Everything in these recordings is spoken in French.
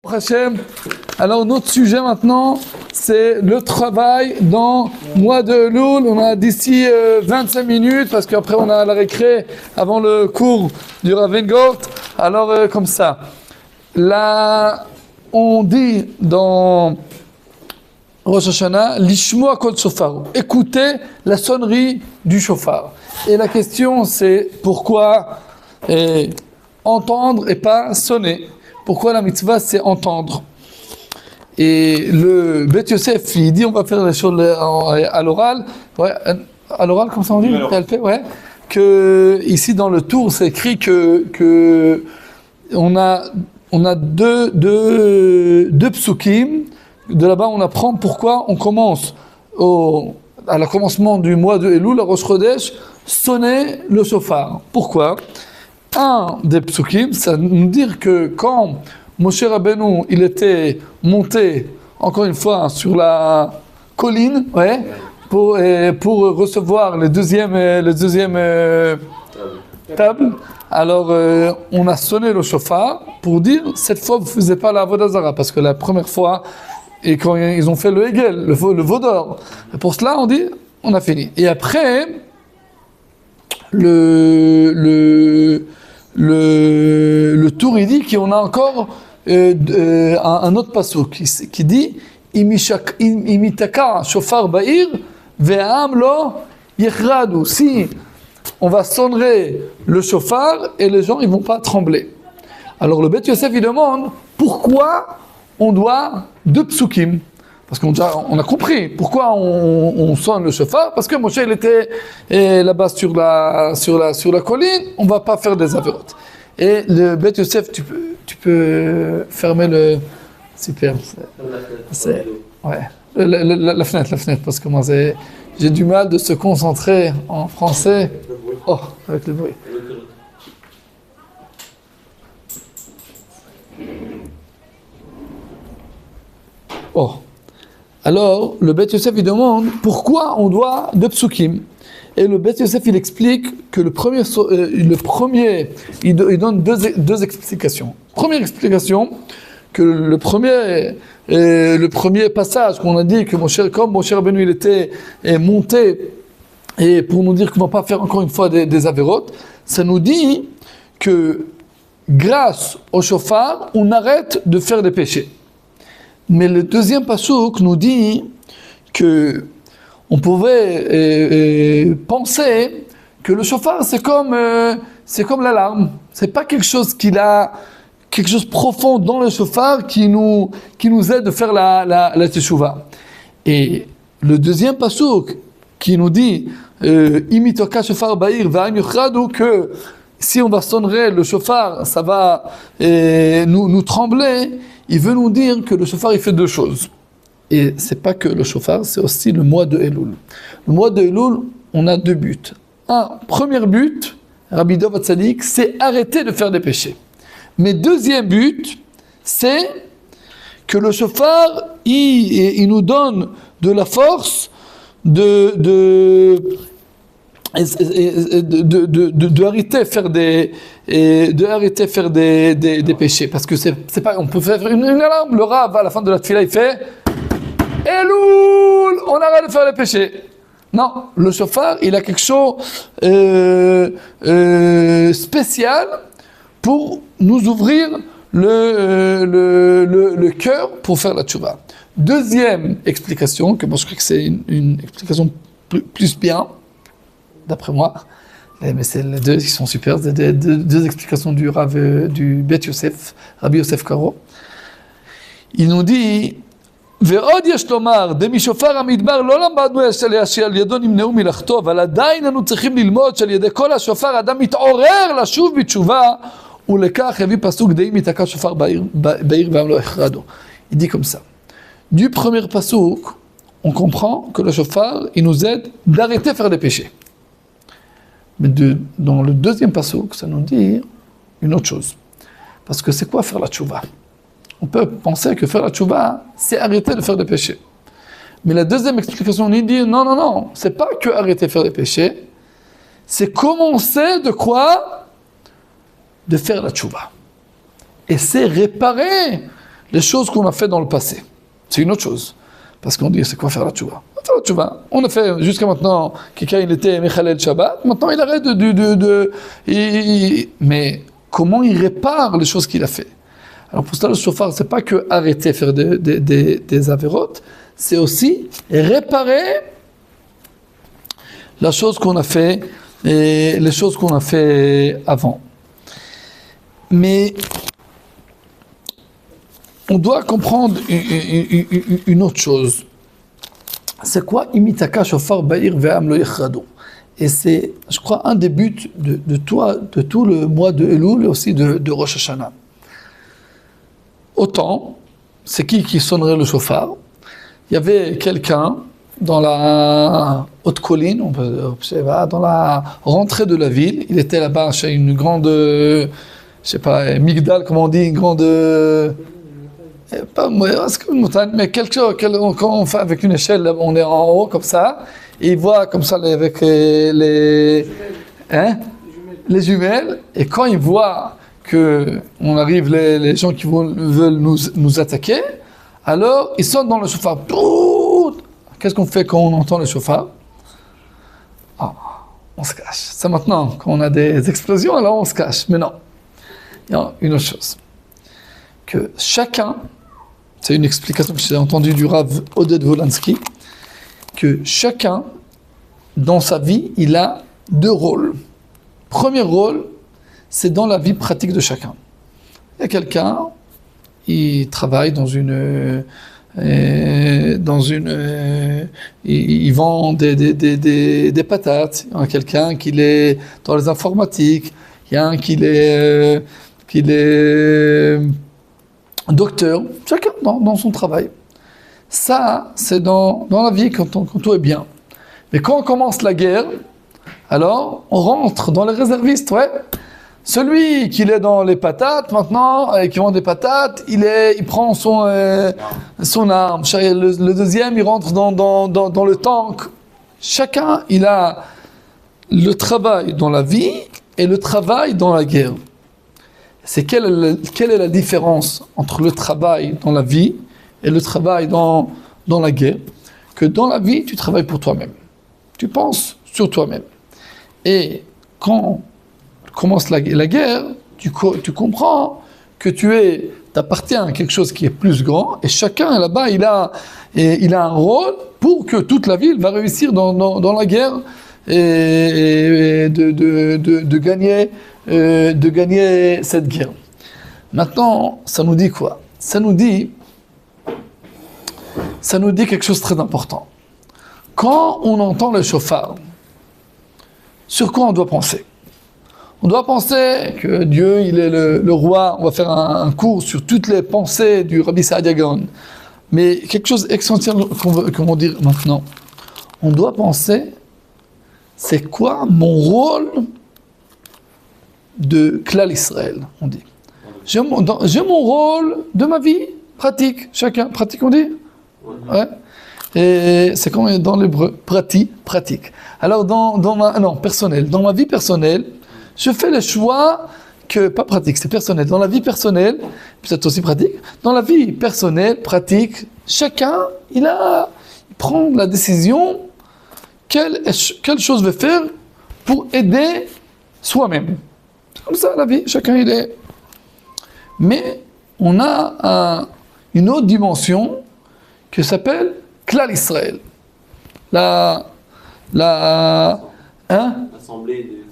Hachem. Alors notre sujet maintenant, c'est le travail dans le mois de Elul. On a d'ici 25 minutes parce qu'après on a la récré avant le cours du Rav Weingart. Alors comme ça, là on dit dans Rosh Hashanah, Lishmoa kol shofar, écoutez la sonnerie du shofar. Et la question c'est pourquoi entendre et pas sonner? Pourquoi la mitzvah c'est entendre? Et le Bet Yosef, il dit on va faire les choses à l'oral, ouais, à l'oral comme ça on dit, ouais, que ici dans le tour c'est écrit que on a deux psukim. De là-bas on apprend pourquoi on commence à la commencement du mois de Elul, à Rosh Chodesh, sonner le shofar. Pourquoi? Un des psukim, ça nous dit que quand Moshe Rabbeinu il était monté encore une fois sur la colline, ouais, pour recevoir le deuxième table. Alors on a sonné le shofar pour dire cette fois vous ne faisiez pas la avodah zara, parce que la première fois et quand ils ont fait le hegel, le veau d'or, et pour cela on dit on a fini. Et après le tour il dit qu'on a encore un autre pasuk qui dit imitaka shofar ba'ir ve'am lo yechradu, si on va sonner le shofar et les gens ils vont pas trembler. Alors le Bet Yosef il demande pourquoi on doit deux psukim. Parce qu'on a compris pourquoi on sonne le shofar, parce que Moshe il était là-bas sur la colline, on va pas faire des avérotes. Et le Bet Yosef, tu peux fermer le super. C'est ouais. La fenêtre, parce que moi j'ai du mal de se concentrer en français. Oh, avec le bruit. Oh. Alors, le Bet Yosef, il demande pourquoi on doit deux psukim. Et le Bet Yosef, il explique que le premier il donne deux explications. Première explication, que le premier passage qu'on a dit que comme Moshe Rabbeinu il était monté, et pour nous dire qu'on ne va pas faire encore une fois des avérotes, ça nous dit que grâce au shofar, on arrête de faire des péchés. Mais le deuxième pasuk nous dit que on pouvait penser que le shofar c'est comme l'alarme. C'est pas quelque chose quelque chose de profond dans le shofar qui nous aide de faire la teshuva. Et le deuxième pasuk qui nous dit imitoka shofar ba'ir va'im yochradu, que si on va sonner le shofar, ça va nous trembler. Il veut nous dire que le shofar il fait deux choses. Et c'est pas que le shofar, c'est aussi le mois de Elul. Le mois de Elul, on a deux buts. Un premier but, Rabbi Dov Hatzadik, c'est arrêter de faire des péchés. Mais deuxième but, c'est que le shofar, il nous donne de la force de arrêter faire des péchés, parce que c'est pas, on peut faire une alarme. Le Rav à la fin de la tefila il fait Elul, on arrête de faire les péchés. Non, le shofar il a quelque chose spécial pour nous ouvrir le cœur pour faire la tchouva. Deuxième explication, que moi je crois que c'est une explication plus bien d'après moi, mais c'est les deux qui sont super, c'est deux explications du Rav du Bet Yosef, Rabbi Yosef Karo. Il nous dit ועוד יש לומר, דמשופר המדבר לא למדנו שעל ידו נמנעו מלאכתו, אבל עדיין אנו צריכים ללמוד שעל ידי כל השופר אדם מתעורר לשוב בתשובה, ולכך יביא פסוק די מתקע שופר בעיר ועם לא יחרדו. Il dit comme ça. Du premier pasuk, on comprend que le shofar, il nous aide d'arrêter de faire des péchés. Mais dans le deuxième pasuk, ça nous dit une autre chose. Parce que c'est quoi faire la tchouva? On peut penser que faire la tchouva, c'est arrêter de faire des péchés. Mais la deuxième explication, on dit non, c'est pas que arrêter de faire des péchés, c'est commencer de quoi? De faire la tchouva. Et c'est réparer les choses qu'on a fait dans le passé. C'est une autre chose. Parce qu'on dit, c'est quoi faire la tchouva? Faire la tchouva. On a fait jusqu'à maintenant, quelqu'un il était Mechalel Shabbat, maintenant il arrête mais comment il répare les choses qu'il a fait? Alors pour ça, le shofar, c'est pas que arrêter de faire des avérotes, c'est aussi réparer la chose qu'on a fait et les choses qu'on a fait avant. Mais on doit comprendre une autre chose. C'est quoi imitaka shofar ba'ir ve'am lo yichrado? Et c'est, je crois, un des buts de tout le mois de Elul et aussi de Rosh Hashanah. Autant, c'est qui sonnerait le shofar? Il y avait quelqu'un dans la haute colline, dans la rentrée de la ville. Il était là-bas chez une grande, je sais pas, Migdal, comment on dit, une grande, pas c'est comme une montagne, mais quelque chose, quand on fait avec une échelle, on est en haut comme ça, et il voit comme ça avec les jumelles, et quand il voit que on arrive les gens qui veulent nous attaquer, alors ils sonne dans le shofar. Qu'est-ce qu'on fait quand on entend le shofar? On se cache. C'est maintenant, quand on a des explosions, alors on se cache. Mais non. Il y a une autre chose. Que chacun, c'est une explication que j'ai entendue du Rav Oded Volansky, que chacun, dans sa vie, il a deux rôles. Premier rôle, c'est dans la vie pratique de chacun. Il y a quelqu'un, il travaille il vend des patates. Il y a quelqu'un qui est dans les informatiques. Il y a un qui est docteur. Chacun dans son travail. Ça, c'est dans la vie quand tout est bien. Mais quand on commence la guerre, alors on rentre dans les réservistes, ouais. Celui qui est dans les patates maintenant, qui vend des patates, il prend son arme. Le deuxième, il rentre dans le tank. Chacun, il a le travail dans la vie et le travail dans la guerre. C'est quelle est la différence entre le travail dans la vie et le travail dans la guerre? Que dans la vie, tu travailles pour toi-même. Tu penses sur toi-même. Et quand commence la guerre, tu comprends que tu appartiens à quelque chose qui est plus grand, et chacun là-bas, il a un rôle pour que toute la ville va réussir dans la guerre et de gagner cette guerre. Maintenant, ça nous dit quoi? Ça nous dit quelque chose de très important. Quand on entend le shofar, sur quoi on doit penser? On doit penser que Dieu, il est le roi. On va faire un cours sur toutes les pensées du Rabbi Saadia Gaon. Mais quelque chose d'essentiel qu'on va dire maintenant. On doit penser, c'est quoi mon rôle de Klal Israël, on dit. J'ai mon rôle de ma vie pratique. Chacun, pratique on dit? Ouais. Et c'est comme dans l'hébreu, pratique. Alors personnel. Dans ma vie personnelle, je fais le choix pas pratique, c'est personnel. Dans la vie personnelle, peut-être aussi pratique, dans la vie personnelle, pratique, chacun, il prend la décision quelle chose veut faire pour aider soi-même. C'est comme ça la vie, chacun il est. Mais on a une autre dimension qui s'appelle Klal Israël. La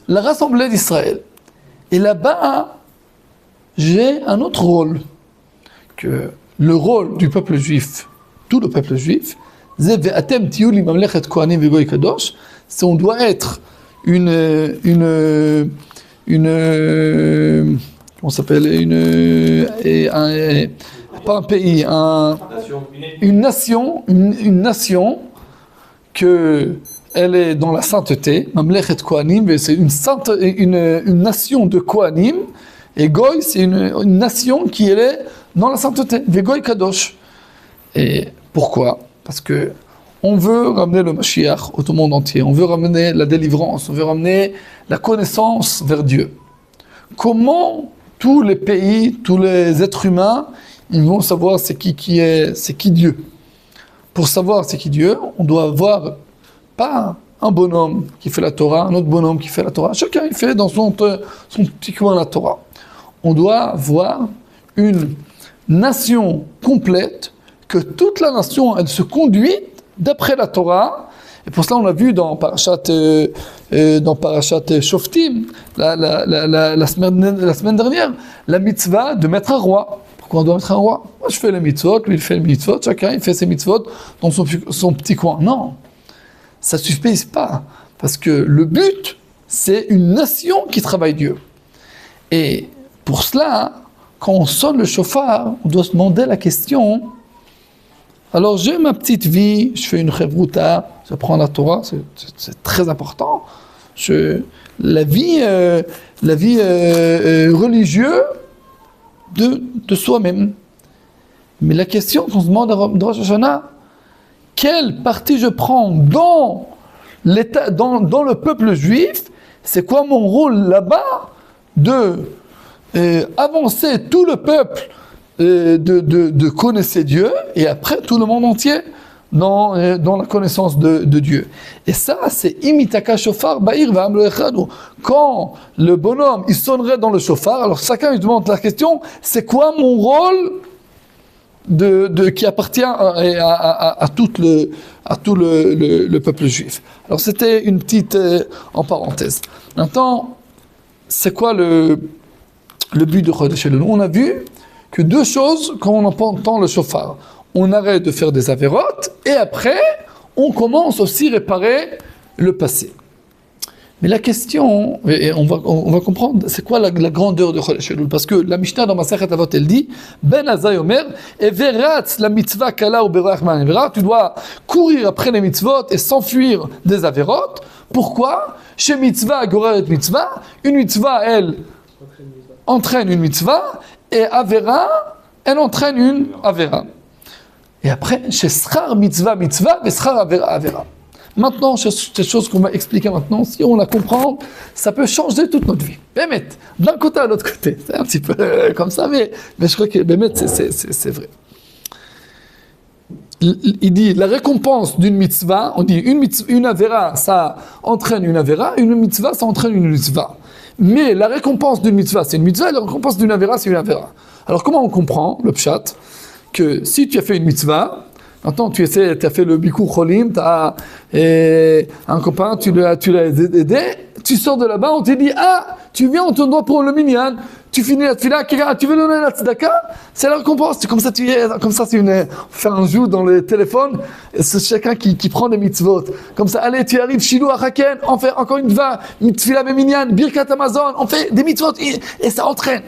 rassemblée d'Israël. Et là-bas, j'ai un autre rôle, que le rôle du peuple juif, tout le peuple juif, c'est on doit être comment s'appelle, pas un pays, une nation que elle est dans la sainteté, Mamlechet Kohanim, c'est une nation de Kohanim, et Goy, c'est une nation qui est dans la sainteté, Vegoy Kadosh. Et pourquoi? Parce que on veut ramener le Mashiach au monde entier, on veut ramener la délivrance, on veut ramener la connaissance vers Dieu. Comment tous les pays, tous les êtres humains, ils vont savoir c'est qui Dieu. Pour savoir c'est qui Dieu, on doit avoir pas un bonhomme qui fait la Torah, un autre bonhomme qui fait la Torah. Chacun il fait dans son petit coin la Torah. On doit avoir une nation complète, que toute la nation elle se conduit d'après la Torah. Et pour cela on a vu dans Parashat Shoftim la semaine dernière la mitzvah de mettre un roi. Pourquoi on doit mettre un roi? Moi je fais les mitzvot, lui il fait les mitzvot, chacun il fait ses mitzvot dans son petit coin. Non, ça ne suffit pas, parce que le but c'est une nation qui travaille Dieu. Et pour cela, quand on sonne le shofar, on doit se demander la question. Alors j'ai ma petite vie, je fais une chevruta, j'apprends la Torah, c'est très important. La vie religieuse de soi-même. Mais la question qu'on se demande à Rosh Hashanah, quelle partie je prends dans le peuple juif, c'est quoi mon rôle là-bas de avancer tout le peuple de connaître Dieu et après tout le monde entier dans la connaissance de Dieu. Et ça, c'est imitaka shofar ba'ir va'am lo echadu. Quand le bonhomme il sonnerait dans le shofar, alors chacun il demande la question, c'est quoi mon rôle qui appartient à tout le peuple juif. Alors c'était une petite en parenthèse. Maintenant, c'est quoi le but de Chodesh Elul? On a vu que deux choses quand on entend le shofar. On arrête de faire des avérotes et après, on commence aussi à réparer le passé. Mais la question, et on va comprendre, c'est quoi la grandeur de Chodesh Elul? Parce que la Mishnah dans Masechet Avot, elle dit, Ben Azai Omer, Everatz la mitzvah kala ou berach ma'avera, tu dois courir après les mitzvot et s'enfuir des avérotes. Pourquoi? Chez mitzvah, goreret mitzvah, une mitzvah, elle entraîne une mitzvah, et avera, elle entraîne une avera. Et après, chez schar mitzvah, mitzvah, et schar avera, avera. Maintenant, cette chose qu'on va expliquer maintenant, si on la comprend, ça peut changer toute notre vie. Bémet, d'un côté à l'autre côté. C'est un petit peu comme ça, mais je crois que Bémet, c'est vrai. Il dit, la récompense d'une mitzvah, on dit une avera, ça entraîne une avera, une mitzvah, ça entraîne une mitzvah. Mais la récompense d'une mitzvah, c'est une mitzvah, et la récompense d'une avera, c'est une avera. Alors comment on comprend, le pshat, que si tu as fait une mitzvah, maintenant tu as fait le bikur cholim, tu as un copain, tu l'as aidé, tu sors de là-bas, on te dit, tu viens, on te doit pour le minyan, tu finis la tefila, tu veux donner la tzedaka, c'est la récompense. Comme ça, c'est on fait un jeu dans le téléphone, c'est chacun qui prend des mitzvot. Comme ça, allez, tu arrives, Shilou à Haken, on fait encore une tefila minyan, Birkat Amazon, on fait des mitzvot, et ça entraîne.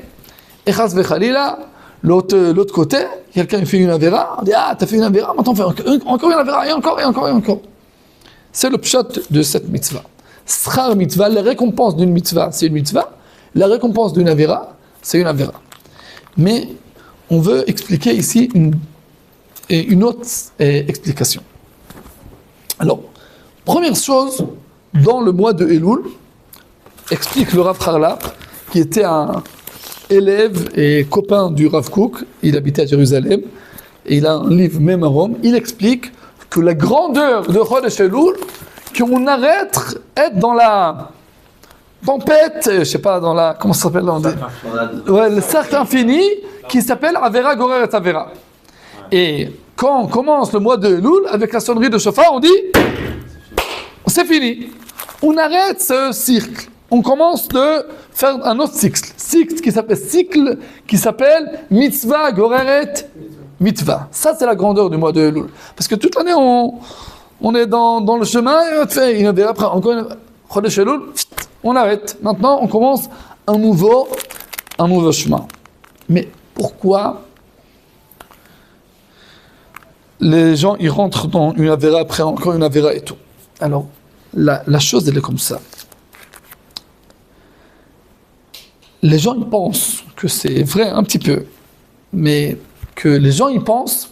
Et chas vechalila, l'autre côté, quelqu'un fait une avera, on dit, t'as fait une avera, maintenant on fait encore une avera, et encore. C'est le pshat de cette mitzvah. Schar mitzvah, la récompense d'une mitzvah, c'est une mitzvah. La récompense d'une avera, c'est une avera. Mais on veut expliquer ici une autre explication. Alors, première chose, dans le mois de Elul, explique le Rav Harlap, qui était un élève et copain du Rav Kook, il habitait à Jérusalem, et il a un livre même à Rome, il explique que la grandeur de Chodesh Elul, qu'on arrête d'être dans la tempête, je sais pas, dans la, comment ça s'appelle le cercle infini, qui s'appelle Avera Gorer et Avera. Et quand on commence le mois de Elul, avec la sonnerie de shofar, on dit, c'est fini. On arrête ce cycle. On commence de faire un autre cycle qui s'appelle Mitzvah Goreret Mitzvah. Ça, c'est la grandeur du mois de Elul. Parce que toute l'année, on est dans le chemin, et on fait une après, encore une Chodesh Elul, on arrête. Maintenant, on commence un nouveau chemin. Mais pourquoi les gens ils rentrent dans une avera après encore une avera et tout? Alors, la chose elle est comme ça. Les gens ils pensent que c'est vrai un petit peu, mais que les gens ils pensent.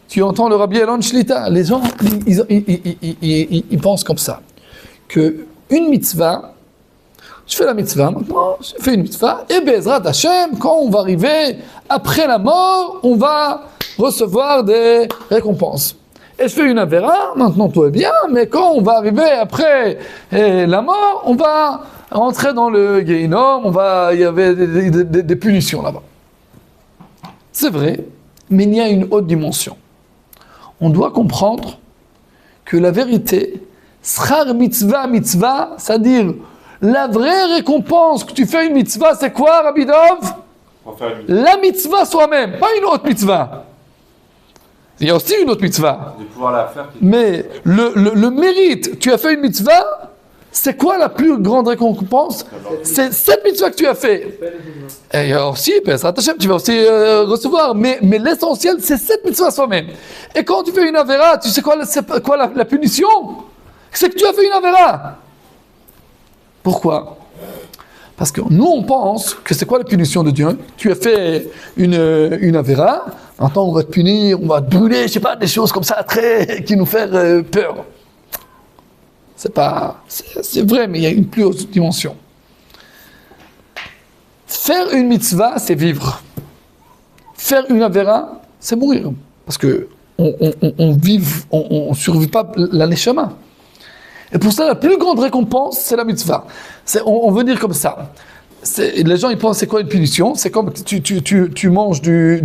Tu entends le Rabbi Elon Shlita, les gens ils pensent comme ça, que une mitzvah je fais la mitzvah, maintenant, je fais une mitzvah, et Bezrat Hashem, quand on va arriver après la mort, on va recevoir des récompenses. Et je fais une avéra, maintenant tout est bien, mais quand on va arriver après la mort, on va rentrer dans le Gehinnom, il y avait des punitions là-bas. C'est vrai, mais il y a une haute dimension. On doit comprendre que la vérité, Schar mitzvah mitzvah, c'est-à-dire la vraie récompense que tu fais une mitzvah, c'est quoi, Rabbi Dov? La mitzvah soi-même, pas une autre mitzvah. Il y a aussi une autre mitzvah. De pouvoir la faire. Mais le mérite, tu as fait une mitzvah, c'est quoi la plus grande récompense? C'est cette mitzvah que tu as fait. Et il y a aussi, tu vas aussi recevoir, mais l'essentiel, c'est cette mitzvah soi-même. Et quand tu fais une avéra, tu sais quoi la punition? C'est que tu as fait une avéra. Pourquoi? Parce que nous, on pense que c'est quoi la punition de Dieu? Tu as fait une avéra, maintenant on va te punir, on va te brûler, je sais pas, des choses comme ça, qui nous font peur. C'est vrai, mais il y a une plus haute dimension. Faire une mitzvah, c'est vivre. Faire une avéra, c'est mourir. Parce que on survit pas la neshama. Et pour ça, la plus grande récompense, c'est la mitzvah. On veut dire comme ça. Les gens, ils pensent, c'est quoi une punition? C'est comme tu manges du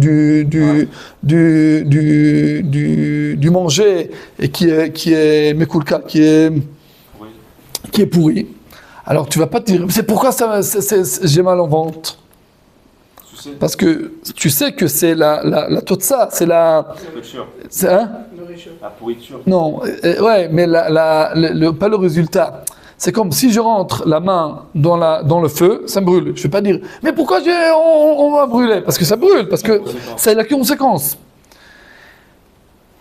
manger qui est mekulka, qui est pourri. Alors tu vas pas te dire, c'est pourquoi j'ai mal en ventre. Parce que tu sais que c'est la totsa, c'est la... C'est la pourriture. Non, ouais, mais pas le résultat. C'est comme si je rentre la main dans le feu, ça me brûle. Je ne vais pas dire, mais pourquoi on va brûler? Parce que ça brûle, parce que c'est la conséquence.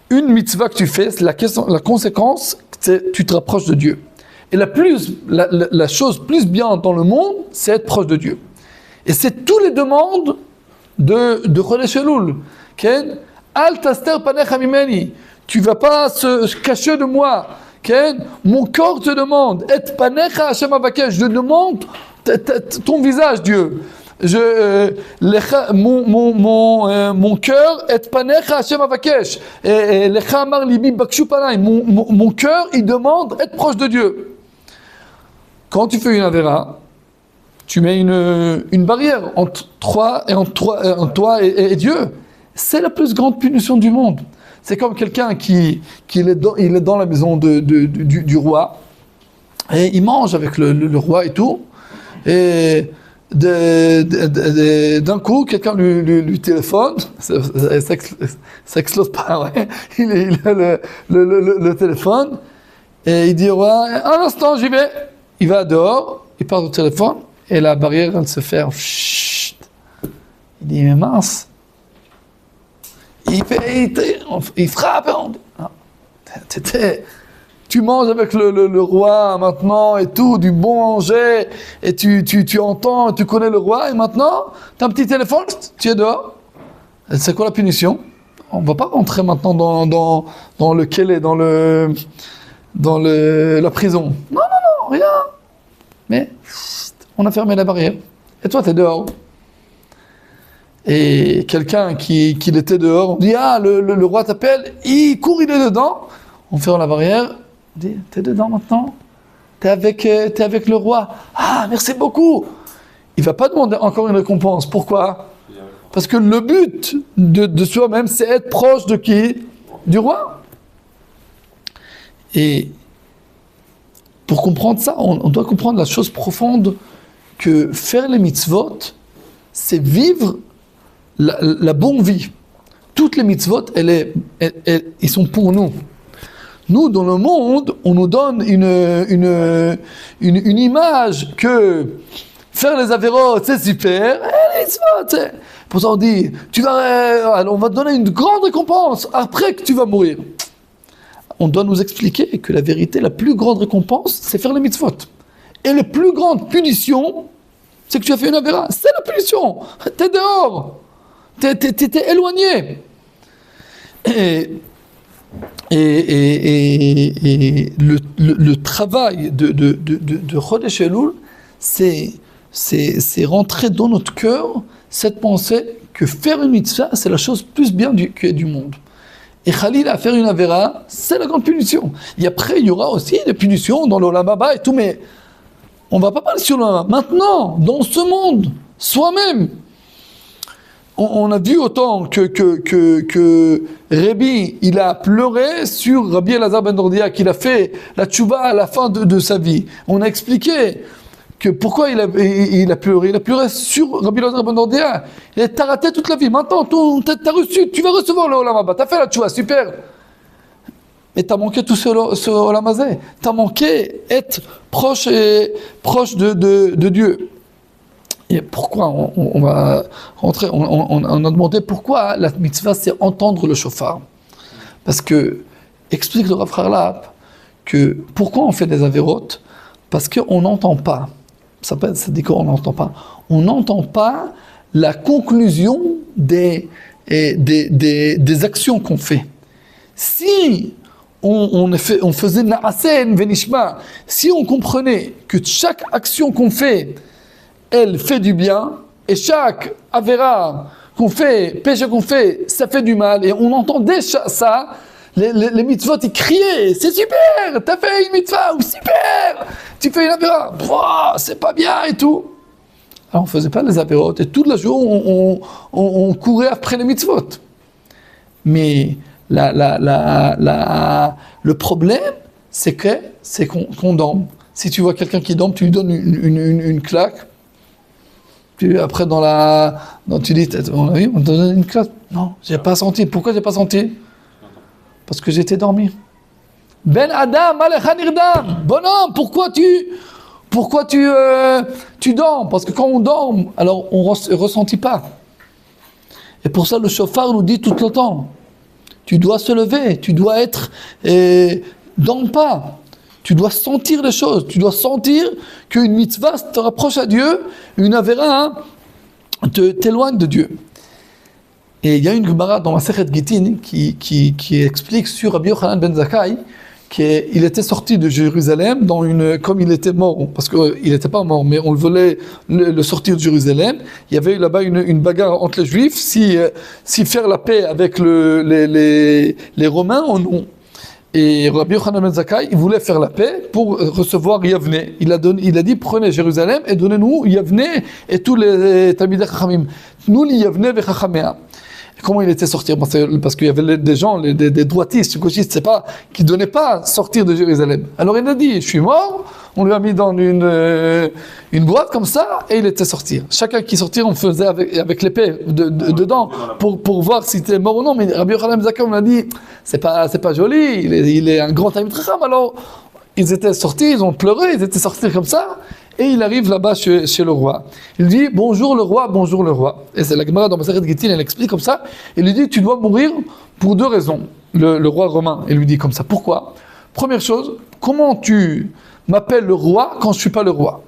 Une mitzvah que tu fais, la conséquence, c'est tu te rapproches de Dieu. Et la chose plus bien dans le monde, c'est être proche de Dieu. Et c'est tous les demandes de Chodesh Elul. Ken, al taster panecha mimeni. Tu vas pas se cacher de moi. Ken, mon corps te demande. Et panecha Hashem avakesh. Je demande ton visage, Dieu. Mon cœur et panecha Hashem avakesh. Et lecha amar libi bakshu panay. Mon cœur, il demande être proche de Dieu. Quand tu fais une avéra, tu mets une barrière entre toi et Dieu. C'est la plus grande punition du monde. C'est comme quelqu'un qui est dans la maison du roi et il mange avec le roi et tout. Et d'un coup, quelqu'un lui téléphone. Ça explose pas, ouais. Il a le téléphone et il dit au roi, un instant, j'y vais. Il va dehors, il part au téléphone. Et la barrière, elle se ferme. Chut. Il dit, mais mince. Il frappe. Tu manges avec le roi maintenant et tout, du bon manger. Et tu entends, tu connais le roi. Et maintenant, tu as un petit téléphone, tu es dehors. Et c'est quoi la punition? On ne va pas rentrer maintenant dans le kélé, dans la prison. Non, rien. Mais... on a fermé la barrière. Et toi, tu es dehors. Et quelqu'un qui était dehors, on dit, le roi t'appelle, il court, il est dedans. On ferme la barrière, on dit, t'es dedans maintenant? T'es avec le roi. Ah, merci beaucoup. Il ne va pas demander encore une récompense. Pourquoi? Parce que le but de soi-même, c'est être proche de qui? Du roi. Et pour comprendre ça, on doit comprendre la chose profonde que faire les mitzvot, c'est vivre la bonne vie. Toutes les mitzvot, ils sont pour nous. Nous, dans le monde, on nous donne une image que faire les avérotes, c'est super, les mitzvot, pour ça on dit, on va te donner une grande récompense après que tu vas mourir. On doit nous expliquer que la vérité, la plus grande récompense, c'est faire les mitzvot. Et la plus grande punition, c'est que tu as fait une avéra. C'est la punition. T'es dehors. T'es éloigné. Et le travail de Chodesh Elul, c'est rentrer dans notre cœur cette pensée que faire une mitzvah, c'est la chose plus bien du monde. Et Khalil, à faire une avéra, c'est la grande punition. Et après, il y aura aussi des punitions dans l'Olam Haba et tout, mais on ne va pas parler sur l'Olam Haba. Maintenant, dans ce monde, soi-même, on a vu autant que Rabbi, il a pleuré sur Rabbi Elazar ben Dordia, qu'il a fait la tchouba à la fin de sa vie. On a expliqué que pourquoi il a pleuré. Il a pleuré sur Rabbi Elazar ben Dordia. T'as raté toute la vie. Maintenant, t'as reçu, tu vas recevoir le Olam Haba. T'as fait la tchouba, super. Mais t'as manqué tout ce Olam Hazé. T'as manqué être proche de Dieu. Et pourquoi on va rentrer, on a demandé pourquoi la mitzvah c'est entendre le shofar. Parce que, explique le Rav Harlap, que pourquoi on fait des avérotes? Parce qu'on n'entend pas. Ça dit qu'on n'entend pas. On n'entend pas la conclusion des actions qu'on fait. Si on faisait na'asen venishma, si on comprenait que chaque action qu'on fait, elle fait du bien, et chaque avéra qu'on fait, péché qu'on fait, ça fait du mal, et on entendait ça, les mitzvot, ils criaient, c'est super, t'as fait une mitzvah, ou super, tu fais une avéra, c'est pas bien, et tout. Alors on faisait pas les avérotes, et toute la journée, on courait après les mitzvot. Mais le problème, c'est qu'on dorme. Si tu vois quelqu'un qui dorme, tu lui donnes une claque. Puis après, tu dis, on te donne une claque. Non, j'ai pas senti. Pourquoi j'ai pas senti? Parce que j'étais dormi. Ben Adam, Alecha Nirdam. Bonhomme, pourquoi tu dors? Parce que quand on dort, alors on ressentit pas. Et pour ça, le shofar nous dit tout le temps, tu dois se lever, tu dois être dans le pas. Tu dois sentir les choses, tu dois sentir qu'une mitzvah te rapproche à Dieu, une avéra t'éloigne de Dieu. Et il y a une Gemara dans Masechet Gittin qui explique sur Rabbi Yochanan ben Zakkai qu'il était sorti de Jérusalem comme il était mort, parce qu'il n'était pas mort, mais on le voulait le sortir de Jérusalem. Il y avait là-bas une bagarre entre les Juifs, si faire la paix avec les Romains ou non. Et Rabbi Yochanan ben Zakkai, il voulait faire la paix pour recevoir Yavne. Il a dit, prenez Jérusalem et donnez-nous Yavne et tous les Talmidei Chachamim. Nous, les Yavne ve Chachamea. Comment il était sorti? Parce qu'il y avait des gens, des droitistes, gauchistes, c'est pas, qui ne donnaient pas sortir de Jérusalem. Alors il a dit, je suis mort, on lui a mis dans une boîte comme ça, et il était sorti. Chacun qui sortait, on faisait avec l'épée dedans, pour voir si c'était mort ou non. Mais Rabbi Yochanan ben Zakkai, on a dit, c'est pas joli, il est un grand Talmid Chacham. Alors, ils étaient sortis, ils ont pleuré, ils étaient sortis comme ça, et il arrive là-bas chez le roi. Il dit, bonjour le roi, bonjour le roi. Et c'est la Gemara dans Masechet Gittin, elle explique comme ça. Il lui dit, tu dois mourir pour 2 raisons. Le roi romain, il lui dit comme ça. Pourquoi? Première chose, comment tu m'appelles le roi quand je ne suis pas le roi?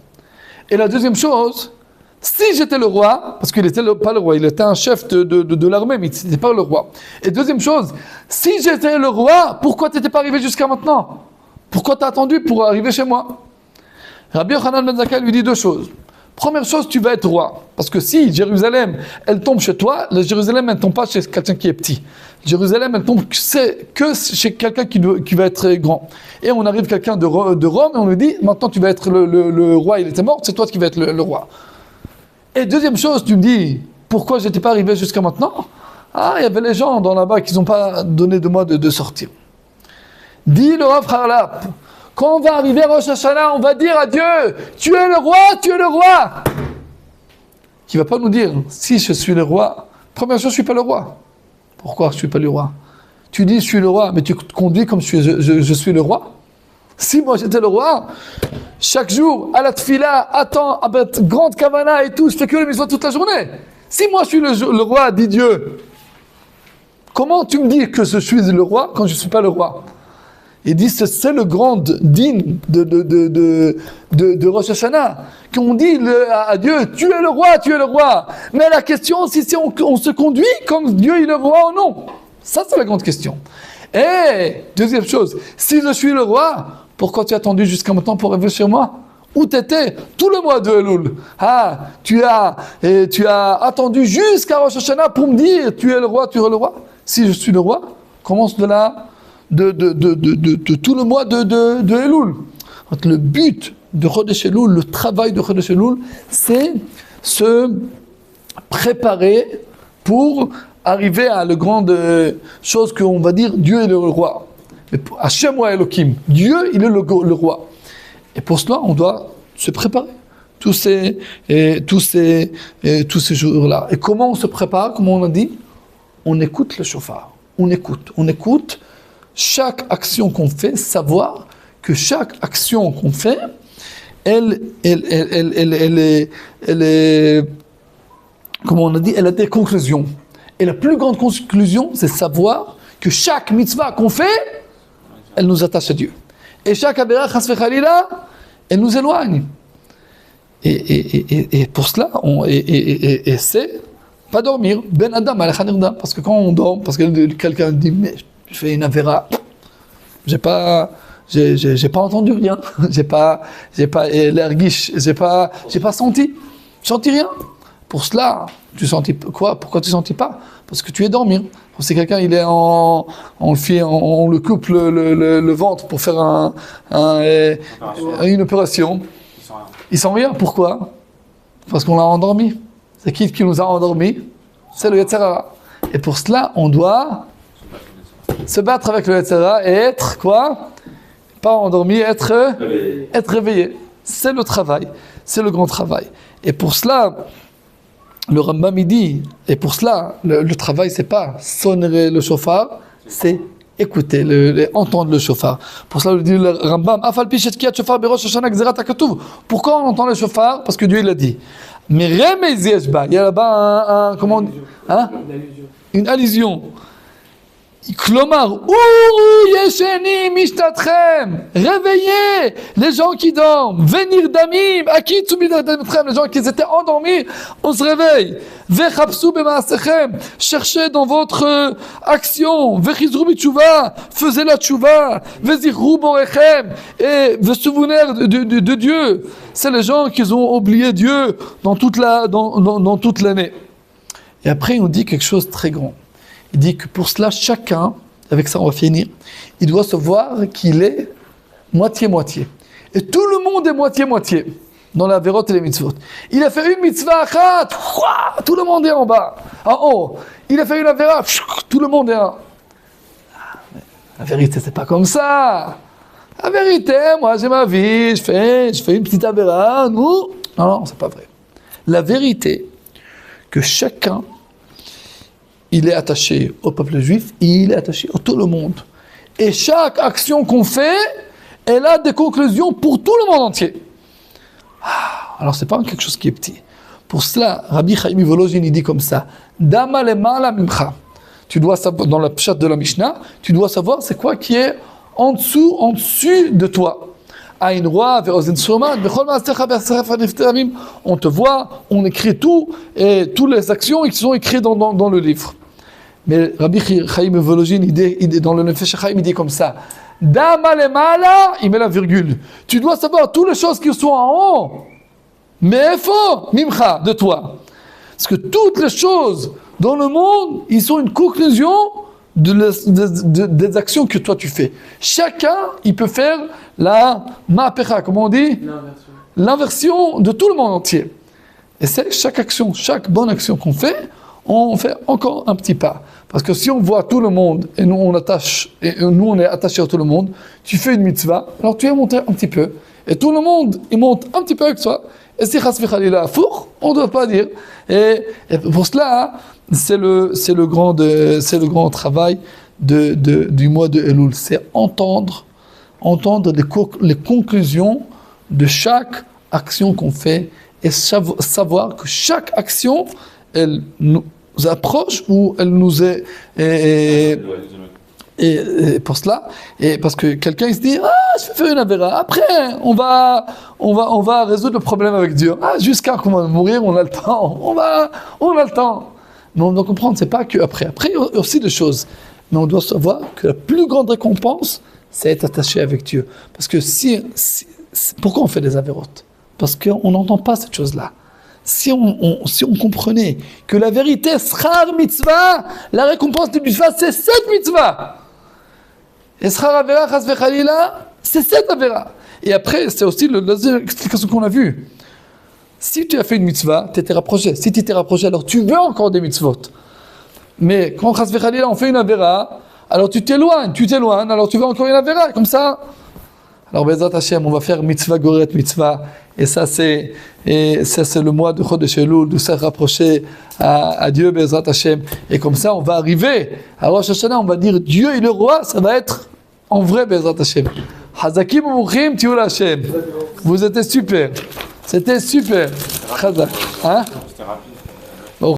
Et la deuxième chose, si j'étais le roi, parce qu'il n'était pas le roi, il était un chef de l'armée, mais il n'était pas le roi. Et deuxième chose, si j'étais le roi, pourquoi tu n'étais pas arrivé jusqu'à maintenant? Pourquoi tu as attendu pour arriver chez moi? Rabbi Yochanan ben Zakkai lui dit 2 choses. Première chose, tu vas être roi. Parce que si Jérusalem, elle tombe chez toi, Jérusalem, elle ne tombe pas chez quelqu'un qui est petit. Jérusalem, elle tombe que chez quelqu'un qui va être grand. Et on arrive quelqu'un de Rome et on lui dit, maintenant tu vas être le roi, il était mort, c'est toi qui vas être le roi. Et deuxième chose, tu me dis, pourquoi je n'étais pas arrivé jusqu'à maintenant? Ah, il y avait les gens dans là-bas qui n'ont pas donné de moi de sortir. Dis le Rav Harlap, quand on va arriver à Rosh Hashanah, on va dire à Dieu, tu es le roi, tu es le roi. Qui ne va pas nous dire, si je suis le roi, première chose, je ne suis pas le roi. Pourquoi je ne suis pas le roi? Tu dis, je suis le roi, mais tu te conduis comme je suis le roi. Si moi j'étais le roi, chaque jour, à la tfila, attends, avec grande kavana et tout, je fais que les mitzvot toute la journée. Si moi je suis le roi, dit Dieu, comment tu me dis que je suis le roi quand je ne suis pas le roi? Il dit, c'est le grand digne de Rosh Hashanah, qu'on dit à Dieu, tu es le roi, tu es le roi. Mais la question, c'est si on se conduit comme Dieu est le roi ou non. Ça, c'est la grande question. Et, deuxième chose, si je suis le roi, pourquoi tu as attendu jusqu'à maintenant pour arriver chez moi? Où t'étais tout le mois de Elul? Ah, tu as attendu jusqu'à Rosh Hashanah pour me dire tu es le roi, tu es le roi. Si je suis le roi, commence de tout le mois de Elul. Le but de Chodesh Elul, le travail de Chodesh Elul, c'est se préparer pour arriver à la grande chose qu'on va dire Dieu est le roi. Hashem wa Elohim, Dieu il est le roi. Et pour cela, on doit se préparer tous ces jours-là. Et comment on se prépare? Comme on a dit, on écoute le shofar. On écoute chaque action qu'on fait, savoir que chaque action qu'on fait, elle est, comment on a dit, elle a des conclusions. Et la plus grande conclusion, c'est savoir que chaque mitzvah qu'on fait, elle nous attache à Dieu. Et chaque avera chas v'chalila, elle nous éloigne. Et pour cela, c'est pas dormir. Ben Adam al-Khanirda. Parce que quand on dort, parce que quelqu'un dit, mais je fais une avera, j'ai pas entendu rien, j'ai pas l'erguiche, j'ai pas senti rien. Pour cela, tu sentis quoi? Pourquoi tu sentis pas? Parce que tu es dormi. Si quelqu'un il est on le coupe le ventre pour faire une opération, il sent rien. Pourquoi? Parce qu'on l'a endormi. C'est qui nous a endormis? C'est le Yetzer Hara. Et pour cela, on doit se battre avec le Yetzer Hara et être quoi? Pas endormi, être réveillé. C'est le travail, c'est le grand travail. Et pour cela, le Rambam il dit, et pour cela, le travail c'est pas sonner le shofar, c'est écouter, entendre le shofar. Pour cela, il dit le Rambam, Afal pi shetkiat shofar berosh Hashanah gzerat hakatuv. Pourquoi on entend le shofar? Parce que Dieu il a dit. Mais remez yeshba, il y a là-bas une allusion. Klomar, yesheni mishtatchem, réveillez les gens qui dorment, venir damim, akitsu midatchem, les gens qui étaient endormis, on se réveille. Vechapsu b'maasechem, cherchez dans votre action, vechizru b'tshuva, faisez la tshuva, vezichru borechem, et vous souvenez de Dieu. C'est les gens qui ont oublié Dieu dans toute l'année. Et après, on dit quelque chose de très grand. Il dit que pour cela, chacun, avec ça on va finir, il doit se voir qu'il est moitié-moitié. Et tout le monde est moitié-moitié dans la verot et les mitzvot. Il a fait une mitzvah, tout le monde est en bas, en haut. Il a fait une avera, tout le monde est en... La vérité, c'est pas comme ça. La vérité, moi j'ai ma vie, je fais une petite avera, non, c'est pas vrai. La vérité, que chacun il est attaché au peuple juif, il est attaché à tout le monde. Et chaque action qu'on fait, elle a des conclusions pour tout le monde entier. Alors c'est pas quelque chose qui est petit. Pour cela, Rabbi Chaim Volozhin, il dit comme ça, Dama lemala mimcha. Tu dois savoir, dans la pshat de la Mishnah, tu dois savoir c'est quoi qui est en dessus de toi. On te voit, on écrit tout, et toutes les actions qui sont écrites dans le livre. Mais Rabbi Chaim Volozhin, dans le Nefesh Chaim, il dit comme ça. Dama lemala, il met la virgule. Tu dois savoir toutes les choses qui sont en haut. Mais il faut, mimcha, de toi. Parce que toutes les choses dans le monde, ils sont une conclusion des actions que toi tu fais. Chacun, il peut faire la ma'apecha, comment on dit? L'inversion de tout le monde entier. Et c'est chaque action, chaque bonne action qu'on fait, on fait encore un petit pas. Parce que si on voit tout le monde, et nous on est attaché à tout le monde, tu fais une mitzvah, alors tu es monté un petit peu. Et tout le monde, il monte un petit peu avec toi. Et si chas v'chalila four, on ne doit pas dire. Et pour cela, c'est le grand travail du mois de Elul. C'est entendre les conclusions de chaque action qu'on fait et savoir que chaque action, elle nous approche ou elle nous est... Et pour cela, et parce que quelqu'un il se dit je vais faire une avera, après on va résoudre le problème avec Dieu. Jusqu'à qu'on va mourir, on a le temps, on a le temps. Mais on doit comprendre, c'est pas que après il y a aussi des choses, mais on doit savoir que la plus grande récompense, c'est être attaché avec Dieu. Parce que si Pourquoi on fait des avérotes? Parce qu'on n'entend pas cette chose-là. Si on comprenait que la vérité, schar mitzvah, la récompense du mitzvah, c'est cette mitzvah. Et schar avera, chas vechalila, c'est cette avera. Et après, c'est aussi la deuxième explication qu'on a vue. Si tu as fait une mitzvah, tu t'es rapproché. Si tu t'es rapproché, alors tu veux encore des mitzvot. Mais quand chas vechalila, on fait une avera, alors tu t'éloignes, alors tu veux encore une avera, comme ça. Alors, Bezrat Hashem, on va faire mitzvah goret mitzvah. Et ça, c'est le mois de Chodesh Elul, de se rapprocher à Dieu, Bezrat Hashem. Et comme ça, on va arriver à Rosh Hashanah, on va dire Dieu est le roi, ça va être en vrai, Bezrat Hashem. Hazakim Mouchim, Tioul Hashem. Vous étiez super. C'était super. Chazak. Hein? C'était rapide.